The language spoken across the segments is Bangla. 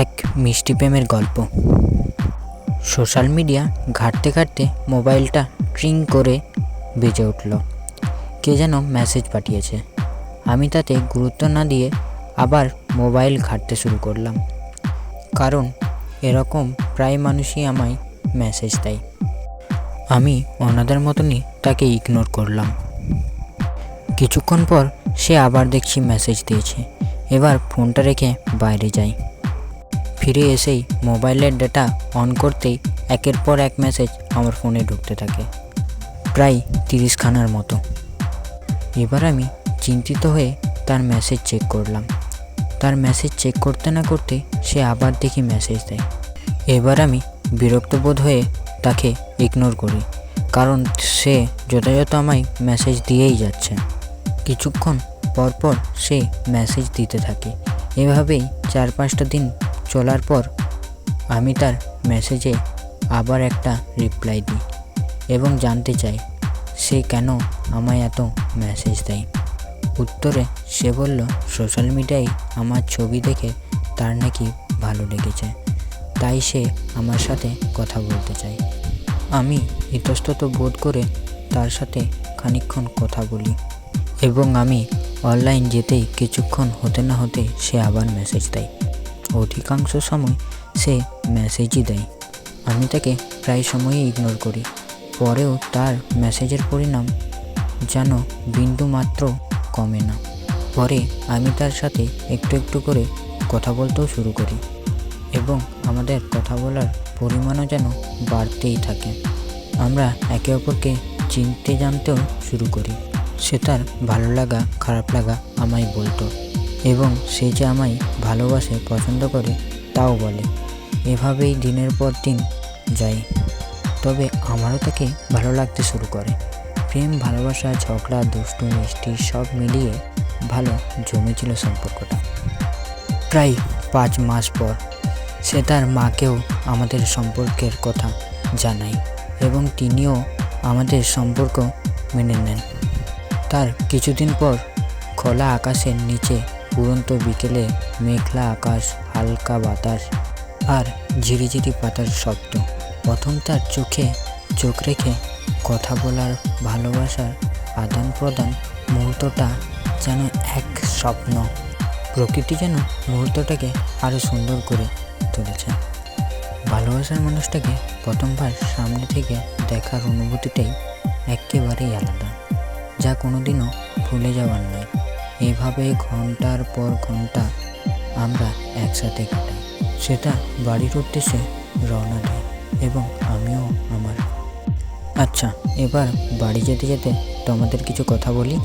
এক মিষ্টি প্রেমের গল্প। সোশ্যাল মিডিয়া ঘাঁটতে ঘাঁটতে মোবাইলটা ট্রিং করে বেজে উঠল। কে যেন মেসেজ পাঠিয়েছে। আমি তাতে গুরুত্ব না দিয়ে আবার মোবাইল ঘাঁটতে শুরু করলাম, কারণ এরকম প্রায় মানুষই আমায় মেসেজ দেয়। আমি অন্যদের মতনই তাকে ইগনোর করলাম। কিছুক্ষণ পর সে আবার দেখছি মেসেজ দিয়েছে। এবার ফোনটা রেখে বাইরে যাই। ফিরে এসেই মোবাইলের ডেটা অন করতেই একের পর এক মেসেজ আমার ফোনে ঢুকতে থাকে, প্রায় 30খানার মতো। এবার আমি চিন্তিত হয়ে তার মেসেজ চেক করলাম। তার মেসেজ চেক করতে না করতে সে আবার দেখি মেসেজ দেয়। এবার আমি বিরক্ত বোধ হয়ে তাকে ইগনোর করি, কারণ সে যথাযথ আমায় মেসেজ দিয়েই যাচ্ছে। কিছুক্ষণ পরপর সে মেসেজ দিতে থাকে। এভাবেই 4-5টা দিন চলার পর আমি তার মেসেজে আবার একটা রিপ্লাই দিই এবং জানতে চাই সে কেন আমায় এত মেসেজ দেয়। উত্তরে সে বলল, সোশ্যাল মিডিয়ায় আমার ছবি দেখে তার নাকি ভালো লেগেছে, তাই সে আমার সাথে কথা বলতে চায়। আমি ইতস্তত বোধ করে তার সাথে খানিকক্ষণ কথা বলি এবং আমি অনলাইন যেতেই কিছুক্ষণ হতে না হতে সে আবার মেসেজ দেয়। অধিকাংশ সময় সে মেসেজই দেয়। আমি তাকে প্রায় সময়ই ইগনোর করি। পরেও তার মেসেজের পরিমাণ যেন বিন্দু মাত্র কমে না। পরে আমি তার সাথে একটু একটু করে কথা বলতেও শুরু করি এবং আমাদের কথা বলার পরিমাণও যেন বাড়তেই থাকে। আমরা একে অপরকে চিনতে জানতেও শুরু করি। সে তার ভালো লাগা খারাপ লাগা আমায় বলতো এবং সে যে আমায় ভালোবাসে পছন্দ করে তাও বলে। এভাবেই দিনের পর দিন যায়। তবে আমারও তাকে ভালো লাগতে শুরু করে। প্রেম, ভালোবাসা, ঝগড়া, দুষ্টু মিষ্টি সব মিলিয়ে ভালো জমেছিল সম্পর্কটা। প্রায় 5 মাস পর সে তার মাকেও আমাদের সম্পর্কের কথা জানায় এবং তিনিও আমাদের সম্পর্ক মেনে নেন। তার কিছুদিন পর খোলা আকাশের নিচে উড়ন্ত বিকেলে মেঘলা আকাশ, হালকা বাতাস আর ঝিরিঝিরি পাতার শব্দ। প্রথম তার চোখে চোখ রেখে কথা বলার, ভালোবাসার আদান প্রদান মুহূর্তটা যেন এক স্বপ্ন। প্রকৃতি যেন মুহূর্তটাকে আরও সুন্দর করে তুলেছে। ভালোবাসার মানুষটাকে প্রথমবার সামনে থেকে দেখার অনুভূতিটাই একেবারেই আলাদা, যা কোনোদিনও ভুলে যাওয়ার নয়। এভাবে ঘন্টার পর ঘন্টা আমরা একসাথে কাটাই। সেটা বাড়ির উদ্দেশ্যে রওনা দেয় এবং আমিও আমার। আচ্ছা, এবার বাড়ি যেতে যেতে তোমাদের কিছু কথা বলি।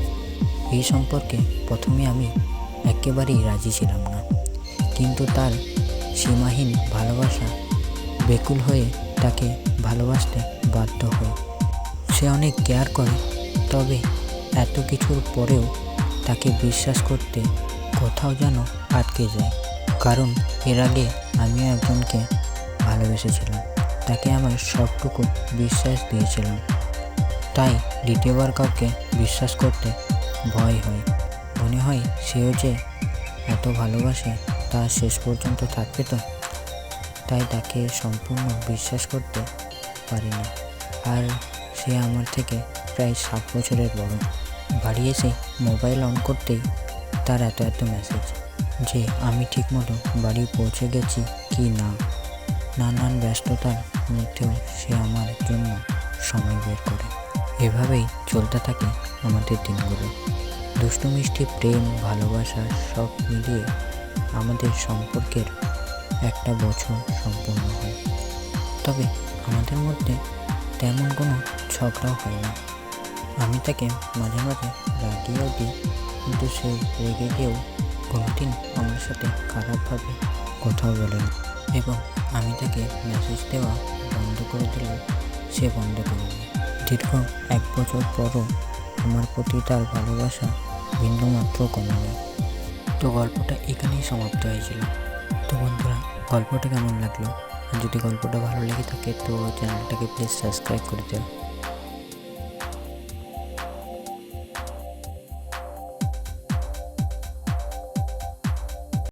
এই সম্পর্কে প্রথমে আমি একেবারেই রাজি ছিলাম না, কিন্তু তার সীমাহীন ভালোবাসা বেকুল হয়ে তাকে ভালোবাসতে বাধ্য হই। সে অনেক কেয়ার করে, তবে এত কিছুর পরেও তাকে বিশ্বাস করতে কোথাও যেন আটকে যায়। কারণ এর আগে আমিও একজনকে ভালোবেসেছিলাম, তাকে আমার সবটুকু বিশ্বাস দিয়েছিলাম। তাই দ্বিতীয়বার কাউকে বিশ্বাস করতে ভয় হয়। মনে হয় সেও যে এত ভালোবাসে তা শেষ পর্যন্ত থাকবে তো। তাই তাকে সম্পূর্ণ বিশ্বাস করতে পারি না। আর সে আমার থেকে প্রায় 7 বছরের বড়। বাড়ি এসে মোবাইল অন করতেই তার এত মেসেজ যে আমি ঠিকমতো বাড়ি পৌঁছে গেছি কি না। নানান ব্যস্ততার মধ্যেও সে আমার জন্য সময় বের করে। এভাবেই চলতে থাকে আমাদের দিনগুলো। দুষ্টু মিষ্টি প্রেম, ভালোবাসা সব মিলিয়ে আমাদের সম্পর্কের একটা বছর সম্পূর্ণ হয়। তবে আমাদের মধ্যে তেমন কোনো ঝগড়াও হয় না। আমি তাকে মাঝে মাঝে রাগিয়েও দিই, কিন্তু সে রেগে গিয়েও কোনোদিন আমার সাথে খারাপভাবে কথাও বলে না। এবং আমি তাকে মেসেজ দেওয়া বন্ধ করে দিলেও সে বন্ধ করে দেয়। দীর্ঘ 1 বছর পরও আমার প্রতি তার ভালোবাসা বিন্দুমাত্র কমে নেই। তো গল্পটা এখানেই সমাপ্ত হয়েছিল। তো বন্ধুরা, গল্পটা কেমন লাগলো? আর যদি গল্পটা ভালো লেগে থাকে তো চ্যানেলটাকে প্লিজ সাবস্ক্রাইব করে দিও।